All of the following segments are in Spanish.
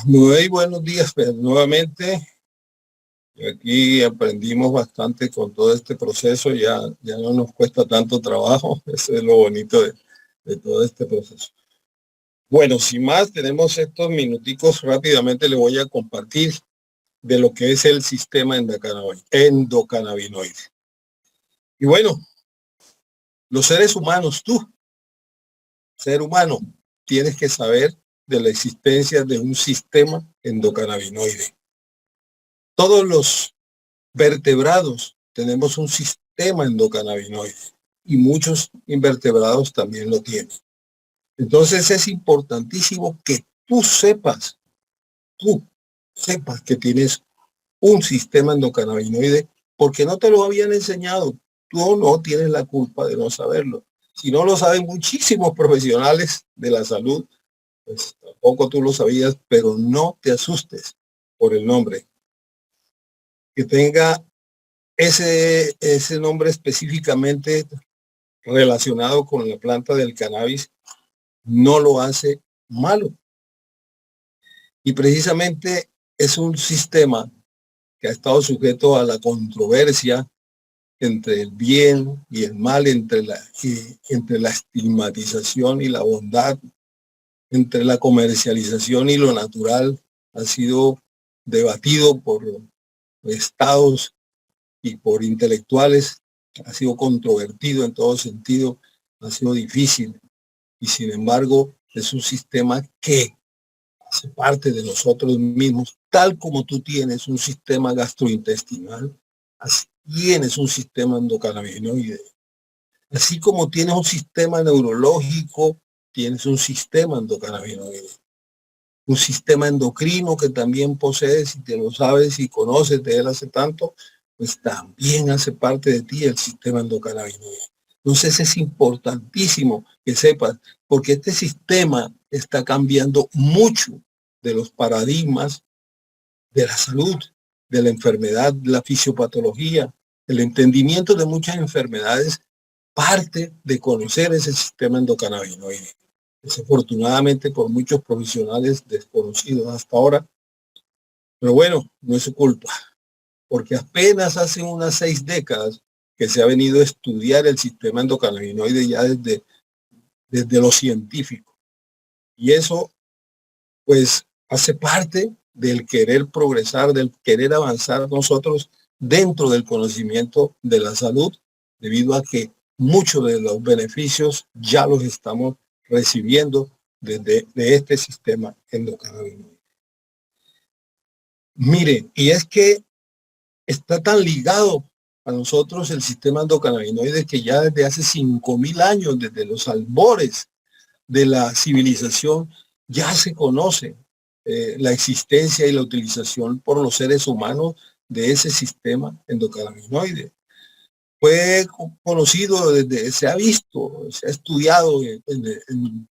Muy buenos días, pues, nuevamente. Aquí aprendimos bastante con todo este proceso, ya no nos cuesta tanto trabajo, eso es lo bonito de todo este proceso. Bueno, sin más, tenemos estos minuticos, rápidamente le voy a compartir de lo que es el sistema endocannabinoide. Y bueno, los seres humanos, tú, ser humano, tienes que saber de la existencia de un sistema endocannabinoide. Todos los vertebrados tenemos un sistema endocannabinoide y muchos invertebrados también lo tienen. Entonces es importantísimo que tú sepas que tienes un sistema endocannabinoide porque no te lo habían enseñado. Tú no tienes la culpa de no saberlo. Si no lo saben muchísimos profesionales de la salud, pues tampoco tú lo sabías, pero no te asustes por el nombre. Que tenga ese nombre específicamente relacionado con la planta del cannabis no lo hace malo. Y precisamente es un sistema que ha estado sujeto a la controversia entre el bien y el mal, entre la estigmatización y la bondad, entre la comercialización y lo natural. Ha sido debatido por estados y por intelectuales, ha sido controvertido en todo sentido, ha sido difícil y sin embargo es un sistema que hace parte de nosotros mismos, tal como tú tienes un sistema gastrointestinal, así tienes un sistema endocannabinoide, así como tienes un sistema neurológico, tienes un sistema endocannabinoide, un sistema endocrino que también posees, si te lo sabes y conoces de él hace tanto, pues también hace parte de ti el sistema endocannabinoide. Entonces es importantísimo que sepas, porque este sistema está cambiando mucho de los paradigmas de la salud, de la enfermedad, de la fisiopatología, el entendimiento de muchas enfermedades parte de conocer ese sistema endocannabinoide. Desafortunadamente por muchos profesionales desconocidos hasta ahora, pero bueno, no es su culpa, porque apenas hace unas 6 décadas que se ha venido a estudiar el sistema endocannabinoide ya desde lo científico. Y eso, pues, hace parte del querer progresar, del querer avanzar nosotros dentro del conocimiento de la salud, debido a que muchos de los beneficios ya los estamos recibiendo de este sistema endocannabinoide. Mire, y es que está tan ligado a nosotros el sistema endocannabinoide que ya desde hace 5.000 años, desde los albores de la civilización, ya se conoce la existencia y la utilización por los seres humanos de ese sistema endocannabinoide. Fue conocido, se ha visto, se ha estudiado en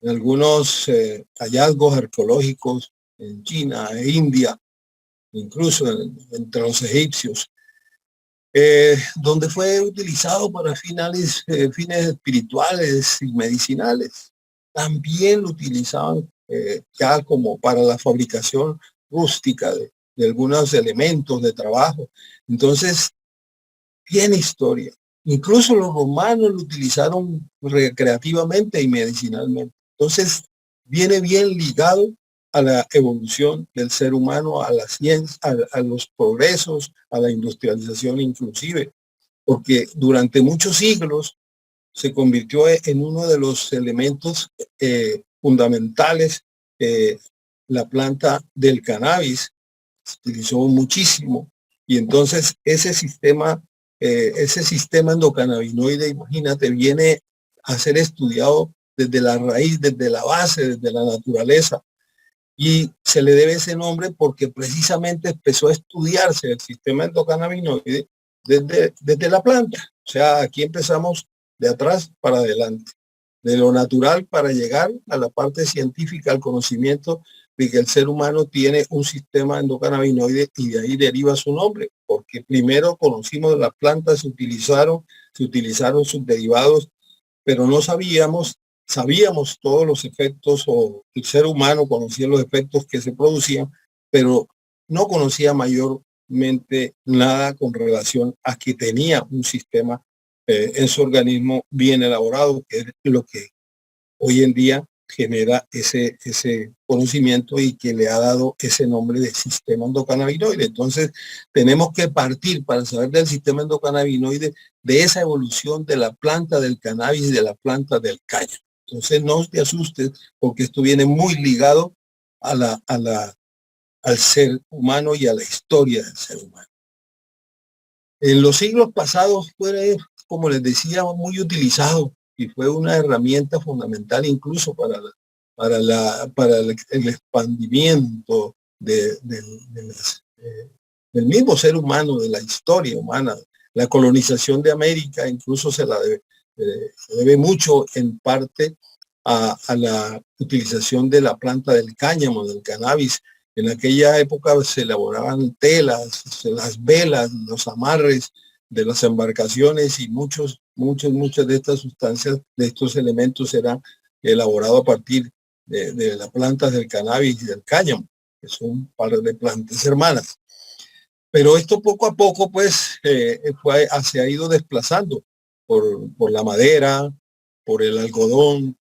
algunos hallazgos arqueológicos en China e India, incluso entre los egipcios, donde fue utilizado para fines espirituales y medicinales. También lo utilizaban ya como para la fabricación rústica de algunos elementos de trabajo. Entonces, tiene historia. Incluso los romanos lo utilizaron recreativamente y medicinalmente. Entonces, viene bien ligado a la evolución del ser humano, a la ciencia, a los progresos, a la industrialización inclusive, porque durante muchos siglos se convirtió en uno de los elementos fundamentales. La planta del cannabis se utilizó muchísimo y entonces ese sistema endocannabinoide, imagínate, viene a ser estudiado desde la raíz, desde la base, desde la naturaleza. Y se le debe ese nombre porque precisamente empezó a estudiarse el sistema endocannabinoide desde la planta. O sea, aquí empezamos de atrás para adelante, de lo natural para llegar a la parte científica, al conocimiento de que el ser humano tiene un sistema endocannabinoide y de ahí deriva su nombre, porque primero conocimos las plantas, se utilizaron sus derivados, pero no sabíamos sabíamos todos los efectos, o el ser humano conocía los efectos que se producían, pero no conocía mayormente nada con relación a que tenía un sistema en su organismo bien elaborado, que es lo que hoy en día genera ese conocimiento y que le ha dado ese nombre de sistema endocannabinoide. Entonces, tenemos que partir para saber del sistema endocannabinoide, de esa evolución de la planta del cannabis y de la planta del cáñamo. Entonces, no te asustes, porque esto viene muy ligado al ser humano y a la historia del ser humano. En los siglos pasados fue, como les decía, muy utilizado y fue una herramienta fundamental incluso para el expandimiento del mismo ser humano, de la historia humana. La colonización de América incluso se debe mucho en parte a la utilización de la planta del cáñamo, del cannabis. En aquella época se elaboraban telas, las velas, los amarres de las embarcaciones, y muchas de estas sustancias, de estos elementos, eran elaborados a partir de las plantas del cannabis y del cáñamo, que son un par de plantas hermanas. Pero esto poco a poco pues se ha ido desplazando por la madera, por el algodón,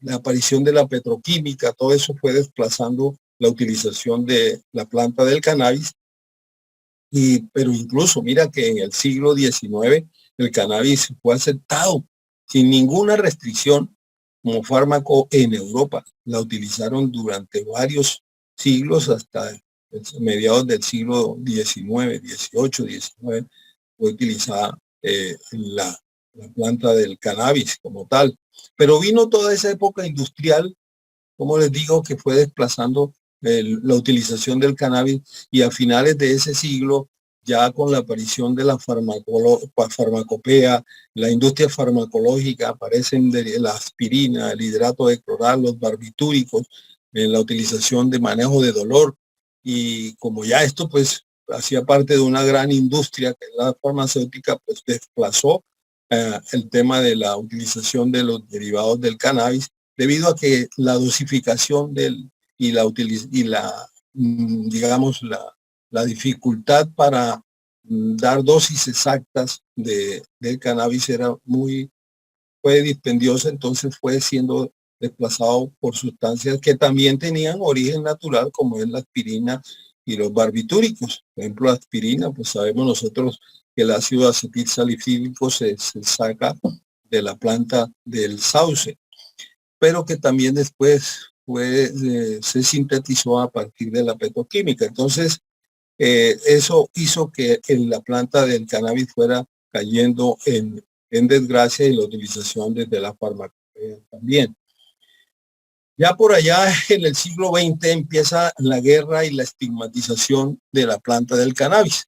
la aparición de la petroquímica. Todo eso fue desplazando la utilización de la planta del cannabis. Pero incluso mira que en el siglo XIX el cannabis fue aceptado sin ninguna restricción como fármaco en Europa. La utilizaron durante varios siglos, hasta mediados del siglo XIX, XVIII, XIX, fue utilizada la planta del cannabis como tal. Pero vino toda esa época industrial, como les digo, que fue desplazando la utilización del cannabis, y a finales de ese siglo, ya con la aparición de la farmacopea, la industria farmacológica, aparecen de la aspirina, el hidrato de cloral, los barbitúricos, en la utilización de manejo de dolor. Y como ya esto pues hacía parte de una gran industria, que es la farmacéutica, pues desplazó el tema de la utilización de los derivados del cannabis, debido a que la dosificación digamos, la dificultad para dar dosis exactas del cannabis fue dispendiosa. Entonces fue siendo desplazado por sustancias que también tenían origen natural, como es la aspirina y los barbitúricos. Por ejemplo, la aspirina, pues sabemos nosotros que el ácido acetil salicílico se saca de la planta del sauce, pero que también después se sintetizó a partir de la petroquímica. Entonces, eso hizo que la planta del cannabis fuera cayendo en desgracia, y la utilización desde la farmacopea también. Ya por allá en el siglo XX empieza la guerra y la estigmatización de la planta del cannabis.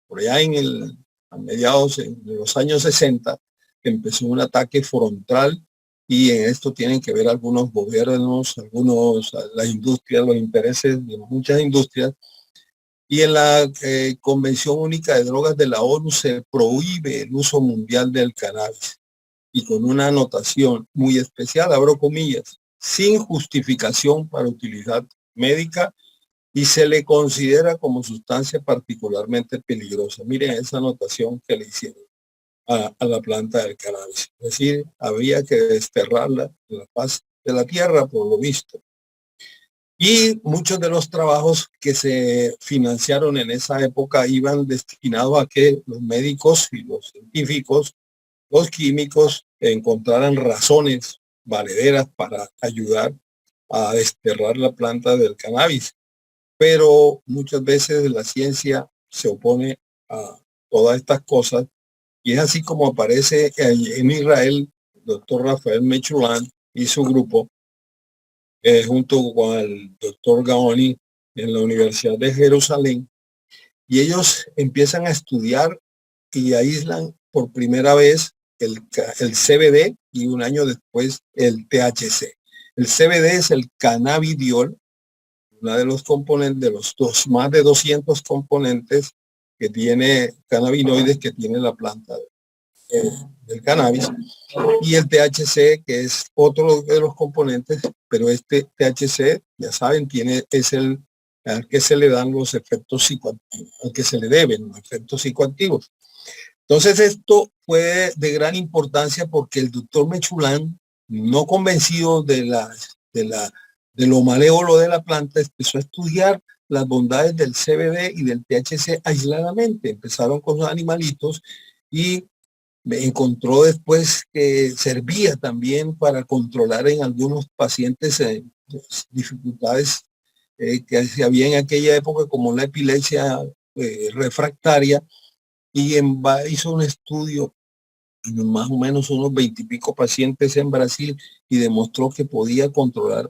Por allá a mediados de los años 60 empezó un ataque frontal, y en esto tienen que ver algunos gobiernos, las industrias, los intereses de muchas industrias. Y en la Convención Única de Drogas de la ONU se prohíbe el uso mundial del cannabis, y con una anotación muy especial, abro comillas, sin justificación para utilidad médica, y se le considera como sustancia particularmente peligrosa. Miren esa anotación que le hicieron a la planta del cannabis. Es decir, había que desterrarla de la faz de la tierra, por lo visto. Y muchos de los trabajos que se financiaron en esa época iban destinados a que los médicos y los científicos, los químicos, encontraran razones valederas para ayudar a desterrar la planta del cannabis. Pero muchas veces la ciencia se opone a todas estas cosas, y es así como aparece en Israel el doctor Rafael Mechoulam y su grupo, junto con el doctor Gaoni, en la Universidad de Jerusalén, y ellos empiezan a estudiar y aíslan por primera vez el CBD, y un año después el THC. El CBD es el cannabidiol, uno de los componentes, de los más de 200 componentes que tiene cannabinoides que tiene la planta del cannabis, y el THC, que es otro de los componentes, pero este THC, ya saben, es el al que se le dan los efectos psicoactivos, al que se le deben los efectos psicoactivos. Entonces esto fue de gran importancia porque el doctor Mechulán, no convencido de lo malévolo de la planta, empezó a estudiar las bondades del CBD y del THC aisladamente. Empezaron con los animalitos y encontró después que servía también para controlar en algunos pacientes dificultades que había en aquella época, como la epilepsia refractaria, y hizo un estudio en más o menos unos 20 y pico pacientes en Brasil y demostró que podía controlar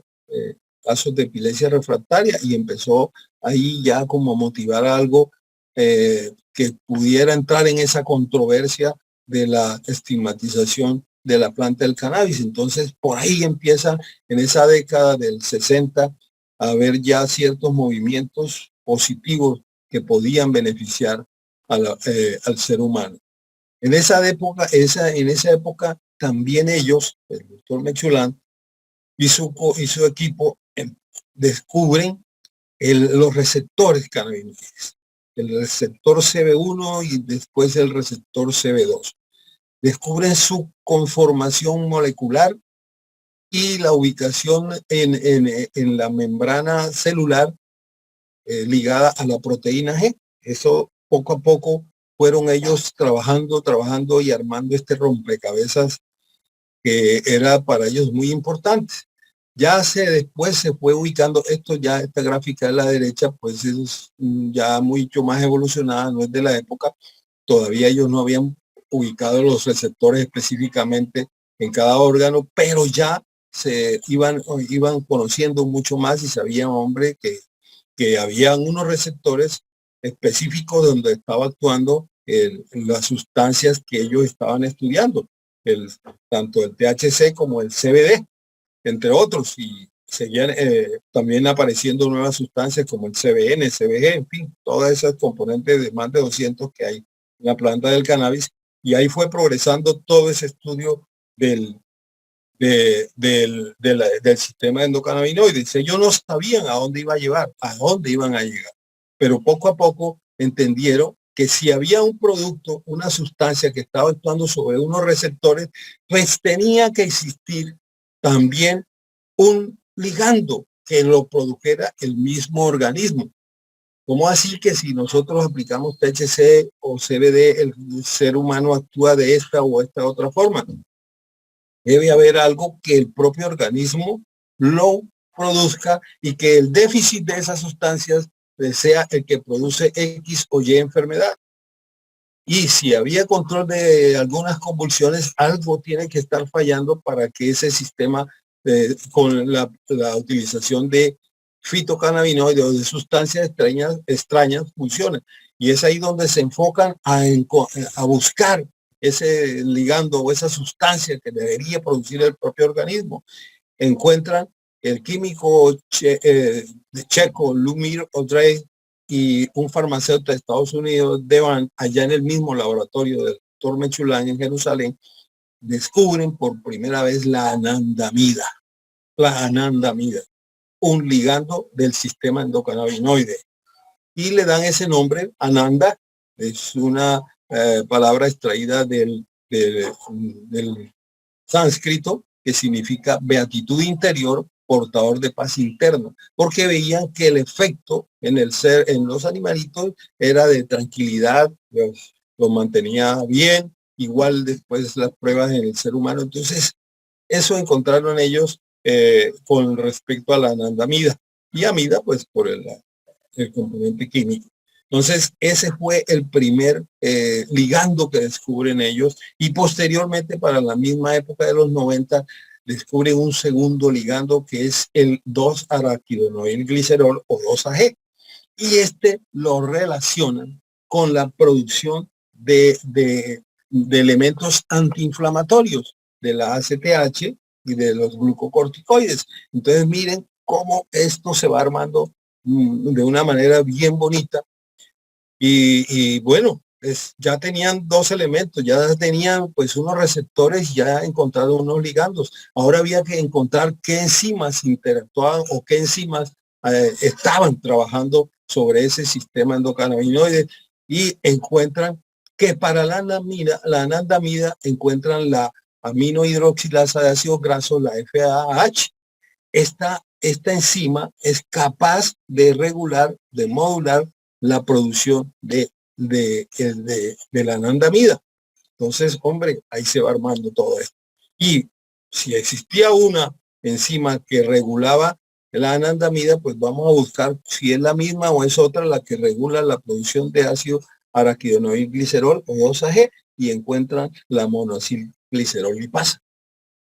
casos de epilepsia refractaria, y empezó ahí ya como a motivar algo que pudiera entrar en esa controversia de la estigmatización de la planta del cannabis. Entonces por ahí empieza en esa década del 60 a haber ya ciertos movimientos positivos que podían beneficiar al ser humano. En esa época también ellos, el doctor Mechulán y su equipo, descubren los receptores cannabinoides, el receptor CB1 y después el receptor CB2. Descubren su conformación molecular y la ubicación en la membrana celular ligada a la proteína G. Eso poco a poco fueron ellos trabajando y armando este rompecabezas que era para ellos muy importante. Después se fue ubicando esto, ya esta gráfica de la derecha, pues es ya mucho más evolucionada, no es de la época. Todavía ellos no habían ubicado los receptores específicamente en cada órgano, pero ya se iban conociendo mucho más y sabían, hombre, que habían unos receptores específicos donde estaba actuando las sustancias que ellos estaban estudiando, tanto el THC como el CBD, entre otros, y seguían también apareciendo nuevas sustancias como el CBN, CBG, en fin, todas esas componentes de más de 200 que hay en la planta del cannabis, y ahí fue progresando todo ese estudio del sistema endocannabinoide. Ellos no sabían a dónde iba a llevar, a dónde iban a llegar, pero poco a poco entendieron que si había un producto, una sustancia que estaba actuando sobre unos receptores, pues tenía que existir también un ligando que lo produjera el mismo organismo. ¿Cómo así que si nosotros aplicamos THC o CBD, el ser humano actúa de esta o esta otra forma? Debe haber algo que el propio organismo lo produzca y que el déficit de esas sustancias sea el que produce X o Y enfermedad. Y si había control de algunas convulsiones, algo tiene que estar fallando para que ese sistema, con la utilización de fitocannabinoides o de sustancias extrañas funcione. Y es ahí donde se enfocan a buscar ese ligando o esa sustancia que debería producir el propio organismo. Encuentran el químico checo Lumir Odrey y un farmacéutico de Estados Unidos, Devan, allá en el mismo laboratorio del doctor Mechulán en Jerusalén, descubren por primera vez la anandamida, un ligando del sistema endocannabinoide, y le dan ese nombre. Ananda es una palabra extraída del sánscrito, que significa beatitud interior, portador de paz interna, porque veían que el efecto en los animalitos era de tranquilidad, los mantenía bien, igual después las pruebas en el ser humano. Entonces eso encontraron ellos con respecto a la anandamida, y amida pues por el componente químico. Entonces, ese fue el primer ligando que descubren ellos, y posteriormente, para la misma época de los 90, descubren un segundo ligando que es el 2-araquidonoilglicerol o 2-AG. Y este lo relacionan con la producción de elementos antiinflamatorios, de la ACTH y de los glucocorticoides. Entonces, miren cómo esto se va armando de una manera bien bonita. Y bueno, ya tenían dos elementos, ya tenían pues unos receptores y ya encontraron unos ligandos. Ahora había que encontrar qué enzimas interactuaban o qué enzimas estaban trabajando sobre ese sistema endocannabinoide y encuentran que para la anandamida encuentran la aminohidroxilasa de ácidos grasos, la FAH. Esta enzima es capaz de regular, de modular la producción de la anandamida. Entonces, hombre, ahí se va armando todo esto. Y si existía una enzima que regulaba la anandamida, pues vamos a buscar si es la misma o es otra la que regula la producción de ácido araquidinoidglicerol o 2-AG y encuentran la monoacilglicerol lipasa.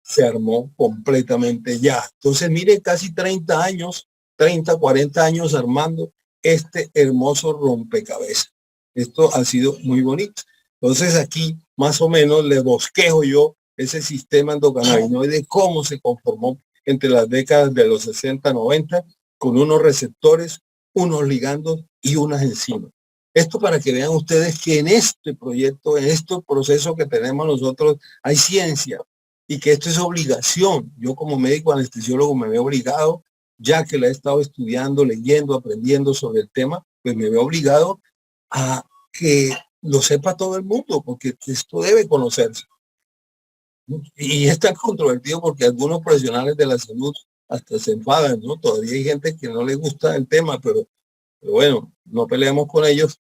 Se armó completamente ya. Entonces, mire, casi 30 años, 30, 40 años armando este hermoso rompecabezas. Esto ha sido muy bonito. Entonces, aquí más o menos le bosquejo yo ese sistema endocannabinoide, cómo se conformó entre las décadas de los 60, 90, con unos receptores, unos ligandos y unas enzimas. Esto para que vean ustedes que en este proyecto, en este proceso que tenemos nosotros, hay ciencia, y que esto es obligación. Yo como médico anestesiólogo me veo obligado, ya que la he estado estudiando, leyendo, aprendiendo sobre el tema, pues me veo obligado a que lo sepa todo el mundo, porque esto debe conocerse. Y es tan controvertido porque algunos profesionales de la salud hasta se enfadan, ¿no? Todavía hay gente que no le gusta el tema, pero bueno, no peleamos con ellos.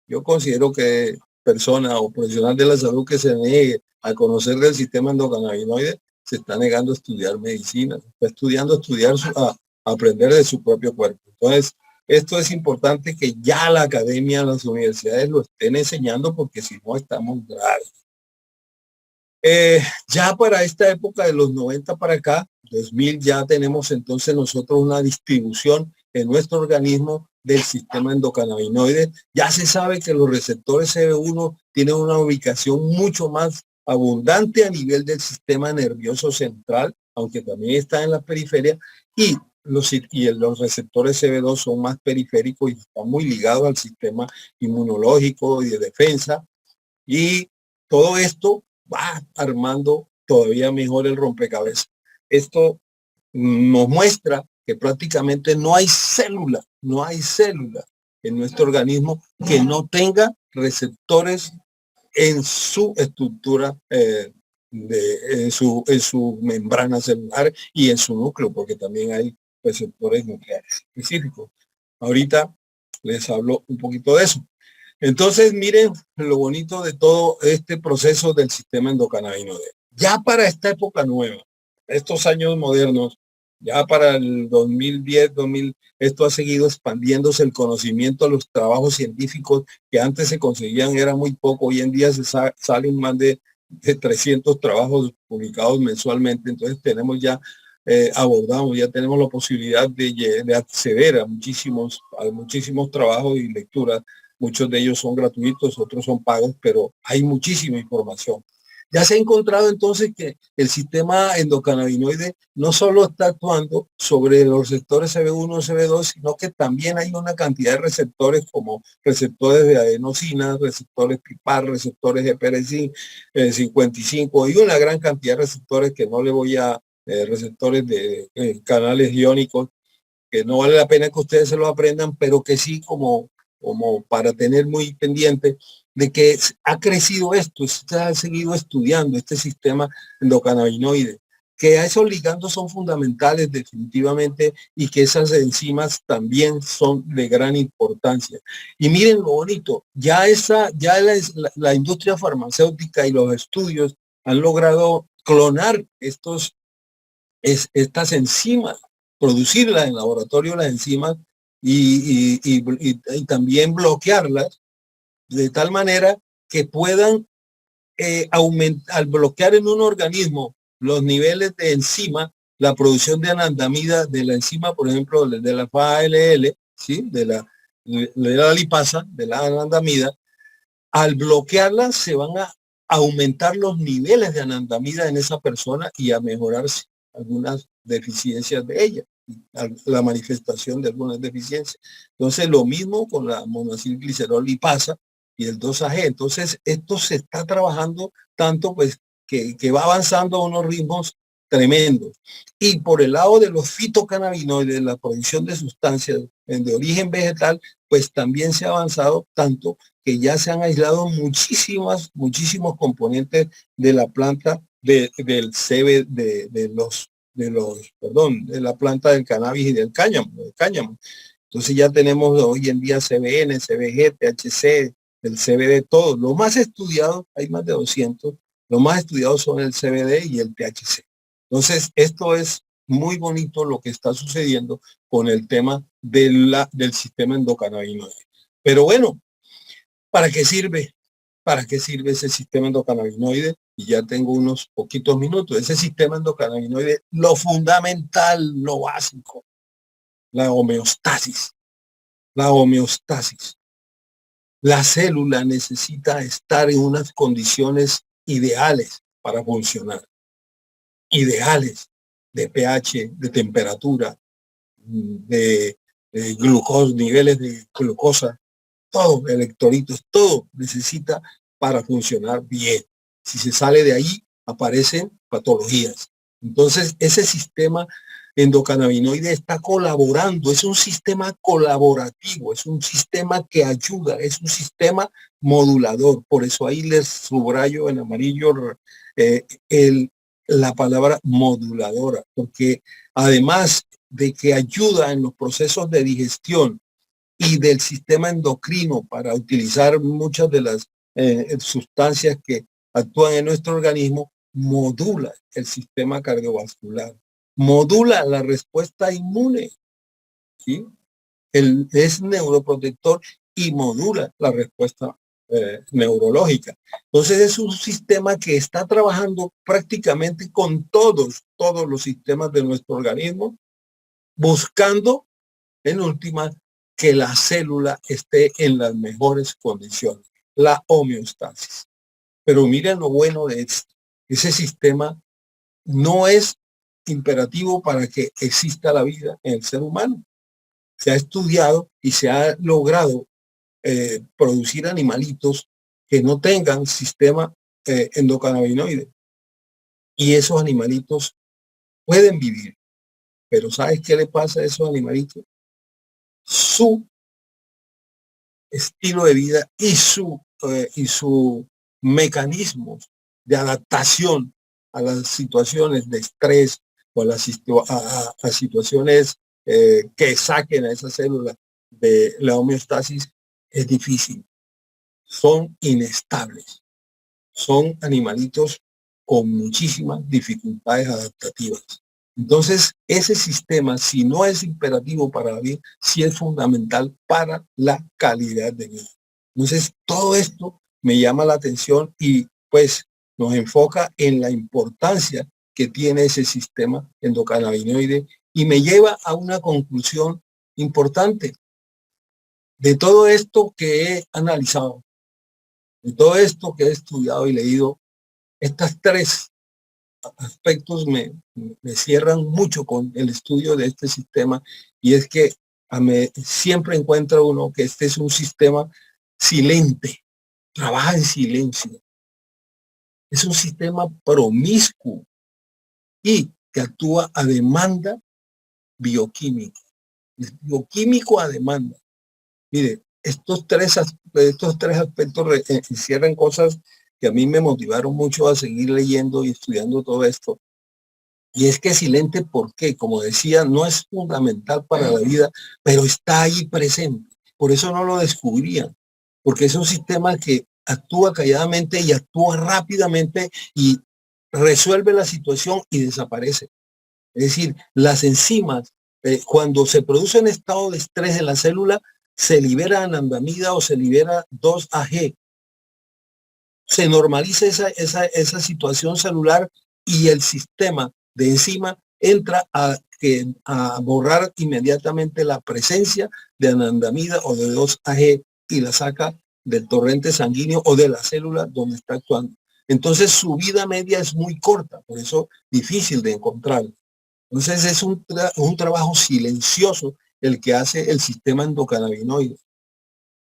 Yo considero que persona o profesional de la salud que se niegue a conocer del sistema endocannabinoide se está negando a estudiar medicina, está estudiando a aprender de su propio cuerpo. Entonces, esto es importante que ya la academia, las universidades lo estén enseñando porque si no estamos graves. Ya para esta época de los 90 para acá, 2000, ya tenemos entonces nosotros una distribución en nuestro organismo del sistema endocannabinoide. Ya se sabe que los receptores CB1 tienen una ubicación mucho más abundante a nivel del sistema nervioso central, aunque también está en la periferia, y los receptores CB2 son más periféricos y están muy ligados al sistema inmunológico y de defensa. Y todo esto va armando todavía mejor el rompecabezas. Esto nos muestra que prácticamente no hay célula en nuestro organismo que no tenga receptores en su estructura, en su membrana celular y en su núcleo, porque también hay receptores nucleares específicos. Ahorita les hablo un poquito de eso. Entonces, miren lo bonito de todo este proceso del sistema endocannabinoide. Ya para esta época nueva, estos años modernos, ya para el 2010, 2000, esto ha seguido expandiéndose el conocimiento, los trabajos científicos que antes se conseguían era muy poco, hoy en día salen más de 300 trabajos publicados mensualmente, entonces tenemos ya abordamos, ya tenemos la posibilidad de acceder a muchísimos trabajos y lecturas. Muchos de ellos son gratuitos, otros son pagos, pero hay muchísima información. Ya se ha encontrado entonces que el sistema endocannabinoide no solo está actuando sobre los receptores CB1, CB2, sino que también hay una cantidad de receptores como receptores de adenosina, receptores PIPAR, receptores de PRC 55 y una gran cantidad de receptores que no le voy a, receptores de canales iónicos, que no vale la pena que ustedes se lo aprendan, pero que sí como para tener muy pendiente de que ha crecido esto, se ha seguido estudiando este sistema endocannabinoide, que a esos ligandos son fundamentales definitivamente y que esas enzimas también son de gran importancia. Y miren lo bonito, ya la industria farmacéutica y los estudios han logrado clonar estas enzimas, producirlas en laboratorio las enzimas y también bloquearlas de tal manera que puedan aumentar, al bloquear en un organismo los niveles de enzima, la producción de anandamida de la enzima, por ejemplo, de la FALL, ¿sí? de la lipasa, de la anandamida, al bloquearla se van a aumentar los niveles de anandamida en esa persona y a mejorar algunas deficiencias de ella, la manifestación de algunas deficiencias. Entonces, lo mismo con la monoacilglicerol lipasa, y el 2-AG. Entonces, esto se está trabajando tanto pues que va avanzando a unos ritmos tremendos. Y por el lado de los fitocannabinoides, la producción de sustancias de origen vegetal, pues también se ha avanzado tanto que ya se han aislado muchísimos componentes de la planta del CB, de la planta del cannabis y del cáñamo. Entonces ya tenemos hoy en día CBN, CBG, THC, el CBD, todo. Lo más estudiado, hay más de 200, lo más estudiados son el CBD y el THC. Entonces, esto es muy bonito lo que está sucediendo con el tema del sistema endocannabinoide. Pero bueno, ¿para qué sirve? ¿Para qué sirve ese sistema endocannabinoide? Y ya tengo unos poquitos minutos. Ese sistema endocannabinoide, lo fundamental, lo básico, la homeostasis. La homeostasis. La célula necesita estar en unas condiciones ideales para funcionar. Ideales de pH, de temperatura, de glucosa, niveles de glucosa, todo, electrolitos, todo necesita para funcionar bien. Si se sale de ahí, aparecen patologías. Entonces, ese sistema endocannabinoide está colaborando, es un sistema colaborativo, es un sistema que ayuda, es un sistema modulador. Por eso ahí les subrayo en amarillo eh, la palabra moduladora, porque además de que ayuda en los procesos de digestión y del sistema endocrino para utilizar muchas de las sustancias que actúan en nuestro organismo, modula el sistema cardiovascular, modula la respuesta inmune, ¿sí? Es neuroprotector y modula la respuesta neurológica. Entonces es un sistema que está trabajando prácticamente con todos los sistemas de nuestro organismo, buscando en última que la célula esté en las mejores condiciones, la homeostasis. Pero miren lo bueno de esto, ese sistema no es imperativo para que exista la vida en el ser humano. Se ha estudiado y se ha logrado producir animalitos que no tengan sistema endocannabinoide. Y esos animalitos pueden vivir. Pero ¿sabes qué le pasa a esos animalitos? Su estilo de vida y su mecanismos de adaptación a las situaciones de estrés o a situaciones que saquen a esa célula de la homeostasis es difícil. Son inestables. Son animalitos con muchísimas dificultades adaptativas. Entonces, ese sistema, si no es imperativo para la vida, sí es fundamental para la calidad de vida. Entonces, todo esto me llama la atención y pues nos enfoca en la importancia que tiene ese sistema endocannabinoide y me lleva a una conclusión importante. De todo esto que he analizado, de todo esto que he estudiado y leído, estas tres aspectos me cierran mucho con el estudio de este sistema, y es que siempre encuentra uno que este es un sistema silente, trabaja en silencio, es un sistema promiscuo y que actúa a demanda bioquímica, es bioquímico a demanda. Mire, estos tres aspectos encierran cosas que a mí me motivaron mucho a seguir leyendo y estudiando todo esto. Y es que silente, porque, como decía, no es fundamental para la vida, pero está ahí presente. Por eso no lo descubrían, porque es un sistema que actúa calladamente y actúa rápidamente y resuelve la situación y desaparece. Es decir, las enzimas, cuando se produce un estado de estrés en la célula, se libera anandamida o se libera 2-AG. Se normaliza esa situación celular y el sistema de enzima entra a borrar inmediatamente la presencia de anandamida o de 2-AG y la saca del torrente sanguíneo o de la célula donde está actuando. Entonces su vida media es muy corta, por eso difícil de encontrar. Entonces es un trabajo silencioso el que hace el sistema endocannabinoide.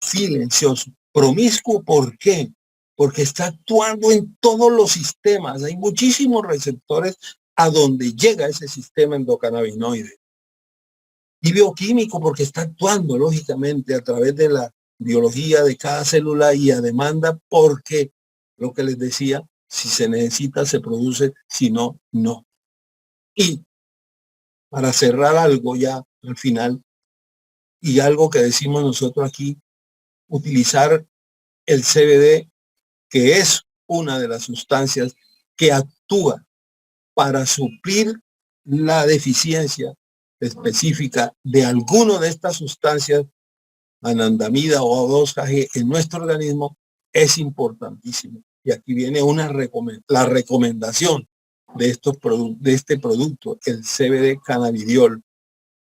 Silencioso. Promiscuo, ¿por qué? Porque está actuando en todos los sistemas. Hay muchísimos receptores a donde llega ese sistema endocannabinoide. Y bioquímico, porque está actuando, lógicamente, a través de la biología de cada célula y a demanda, porque lo que les decía, si se necesita, se produce, si no, no. Y para cerrar algo ya al final, y algo que decimos nosotros aquí, utilizar el CBD, que es una de las sustancias que actúa para suplir la deficiencia específica de alguna de estas sustancias, anandamida o 2-AG, en nuestro organismo, es importantísimo. Y aquí viene la recomendación de este producto, el CBD cannabidiol,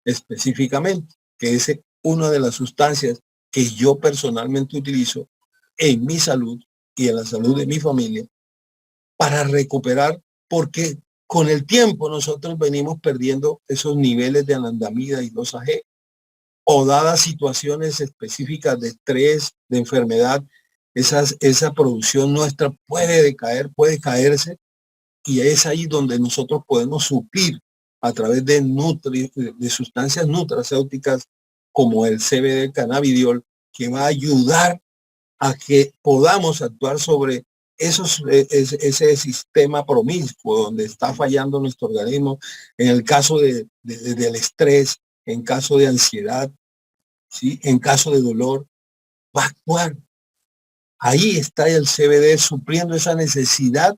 específicamente, que es una de las sustancias que yo personalmente utilizo en mi salud y en la salud de mi familia para recuperar, porque con el tiempo nosotros venimos perdiendo esos niveles de anandamida y 2-AG, o dadas situaciones específicas de estrés, de enfermedad, esa producción nuestra puede decaer, puede caerse, y es ahí donde nosotros podemos suplir a través de sustancias nutracéuticas como el CBD cannabidiol, que va a ayudar a que podamos actuar sobre ese sistema promiscuo donde está fallando nuestro organismo, en el caso del estrés, en caso de ansiedad, ¿sí? En caso de dolor, va a actuar. Ahí está el CBD supliendo esa necesidad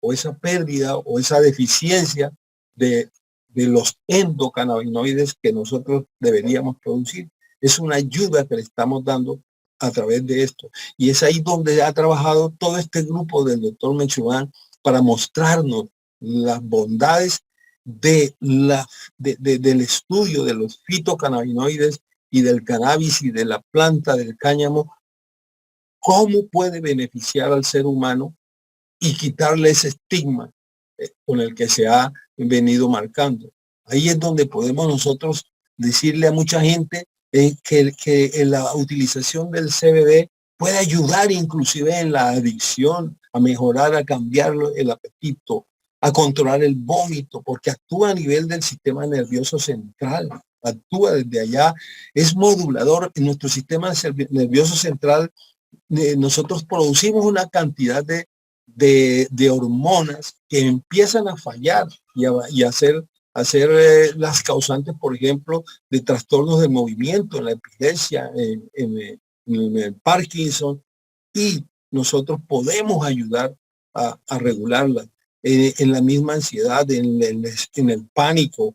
o esa pérdida o esa deficiencia de los endocannabinoides que nosotros deberíamos producir. Es una ayuda que le estamos dando a través de esto. Y es ahí donde ha trabajado todo este grupo del doctor Mechumán para mostrarnos las bondades del estudio de los fitocannabinoides y del cannabis y de la planta del cáñamo, cómo puede beneficiar al ser humano y quitarle ese estigma con el que se ha venido marcando. Ahí es donde podemos nosotros decirle a mucha gente que la utilización del CBD puede ayudar inclusive en la adicción, a mejorar, a cambiar el apetito, a controlar el vómito, porque actúa a nivel del sistema nervioso central, actúa desde allá, es modulador. En nuestro sistema nervioso central nosotros producimos una cantidad de hormonas que empiezan a fallar y a hacer las causantes, por ejemplo, de trastornos de movimiento, en la epilepsia, en el Parkinson, y nosotros podemos ayudar a regularla. En la misma ansiedad, en el pánico,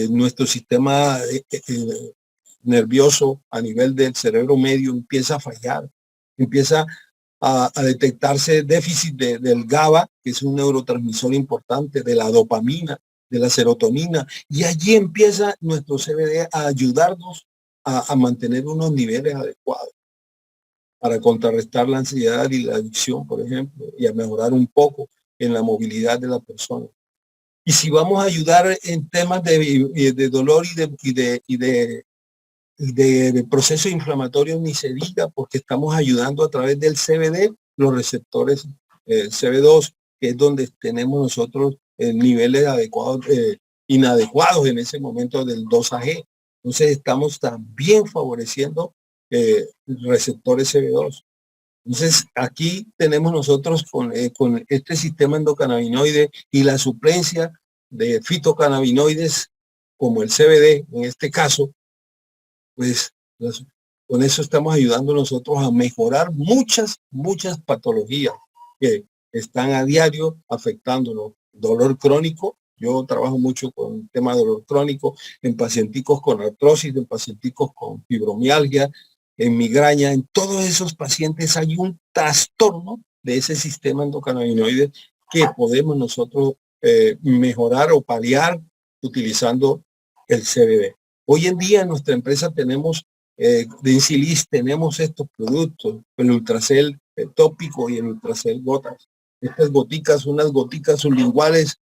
nuestro sistema nervioso a nivel del cerebro medio empieza a fallar, empieza a detectarse déficit del GABA, que es un neurotransmisor importante, de la dopamina, de la serotonina, y allí empieza nuestro CBD a ayudarnos a mantener unos niveles adecuados para contrarrestar la ansiedad y la adicción, por ejemplo, y a mejorar un poco en la movilidad de la persona. Y si vamos a ayudar en temas de dolor de proceso inflamatorio, ni se diga, porque estamos ayudando a través del CBD, los receptores CB2, que es donde tenemos nosotros niveles adecuados, inadecuados en ese momento del 2-AG. Entonces estamos también favoreciendo receptores CB2. Entonces aquí tenemos nosotros con este sistema endocannabinoide y la suplencia de fitocannabinoides como el CBD en este caso, pues con eso estamos ayudando nosotros a mejorar muchas patologías que están a diario afectándonos. Dolor crónico, yo trabajo mucho con el tema de dolor crónico en pacienticos con artrosis, en pacienticos con fibromialgia, en migraña. En todos esos pacientes hay un trastorno de ese sistema endocannabinoide que podemos nosotros mejorar o paliar utilizando el CBD. Hoy en día en nuestra empresa tenemos de Incilis, tenemos estos productos, el Ultracel tópico y el Ultracel gotas. Estas goticas, unas goticas sublinguales,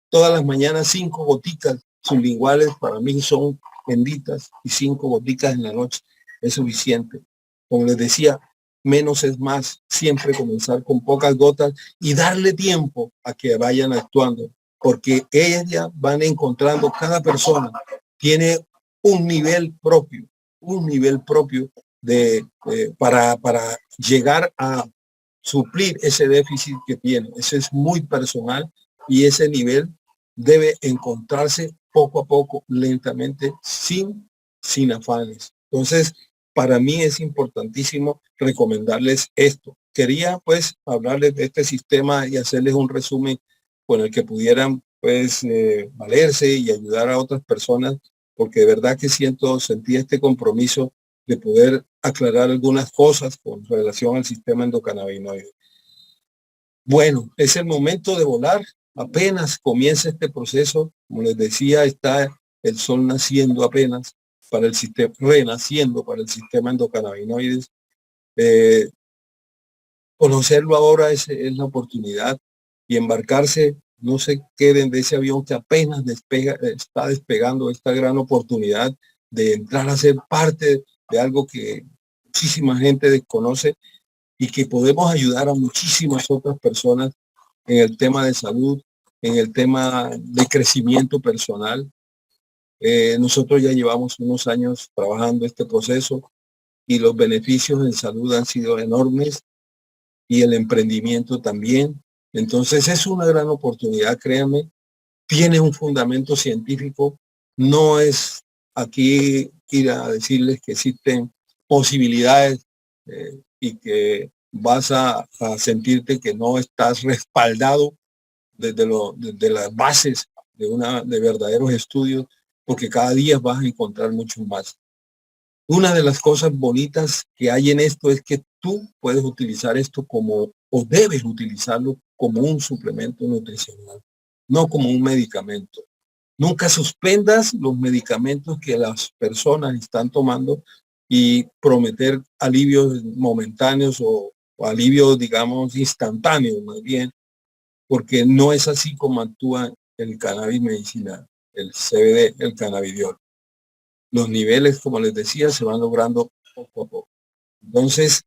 todas las mañanas 5 goticas sublinguales para mí son benditas, y 5 goticas en la noche es suficiente. Como les decía, menos es más, siempre comenzar con pocas gotas y darle tiempo a que vayan actuando, porque ellas van encontrando, cada persona tiene un nivel propio para llegar a suplir ese déficit que tiene. Ese es muy personal y ese nivel debe encontrarse poco a poco, lentamente, sin afanes. Entonces, para mí es importantísimo recomendarles esto. Quería pues hablarles de este sistema y hacerles un resumen con el que pudieran pues valerse y ayudar a otras personas, porque de verdad que sentí este compromiso de poder aclarar algunas cosas con relación al sistema endocannabinoide. Bueno, es el momento de volar. Apenas comienza este proceso, como les decía, está el sol naciendo apenas para el sistema, renaciendo para el sistema endocannabinoides. Eh, Conocerlo ahora es la oportunidad y embarcarse, no se queden de ese avión que apenas está despegando esta gran oportunidad de entrar a ser parte de algo que muchísima gente desconoce y que podemos ayudar a muchísimas otras personas en el tema de salud, en el tema de crecimiento personal. Nosotros ya llevamos unos años trabajando este proceso y los beneficios en salud han sido enormes y el emprendimiento también. Entonces es una gran oportunidad, créanme, tiene un fundamento científico, no es aquí ir a decirles que existen posibilidades y que vas a sentirte que no estás respaldado desde las bases de verdaderos estudios, porque cada día vas a encontrar mucho más. Una de las cosas bonitas que hay en esto es que tú puedes utilizar esto o debes utilizarlo como un suplemento nutricional, no como un medicamento. Nunca suspendas los medicamentos que las personas están tomando y prometer alivios momentáneos o alivios, digamos, instantáneos, más bien, porque no es así como actúa el cannabis medicinal, el CBD, el cannabidiol. Los niveles, como les decía, se van logrando poco a poco. Entonces,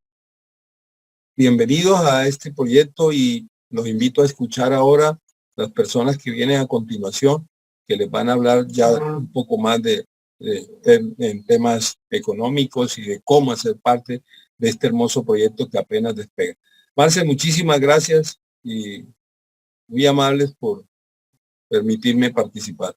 bienvenidos a este proyecto y los invito a escuchar ahora las personas que vienen a continuación, que les van a hablar ya un poco más en temas económicos y de cómo hacer parte de este hermoso proyecto que apenas despega. Marce, muchísimas gracias y muy amables por permitirme participar.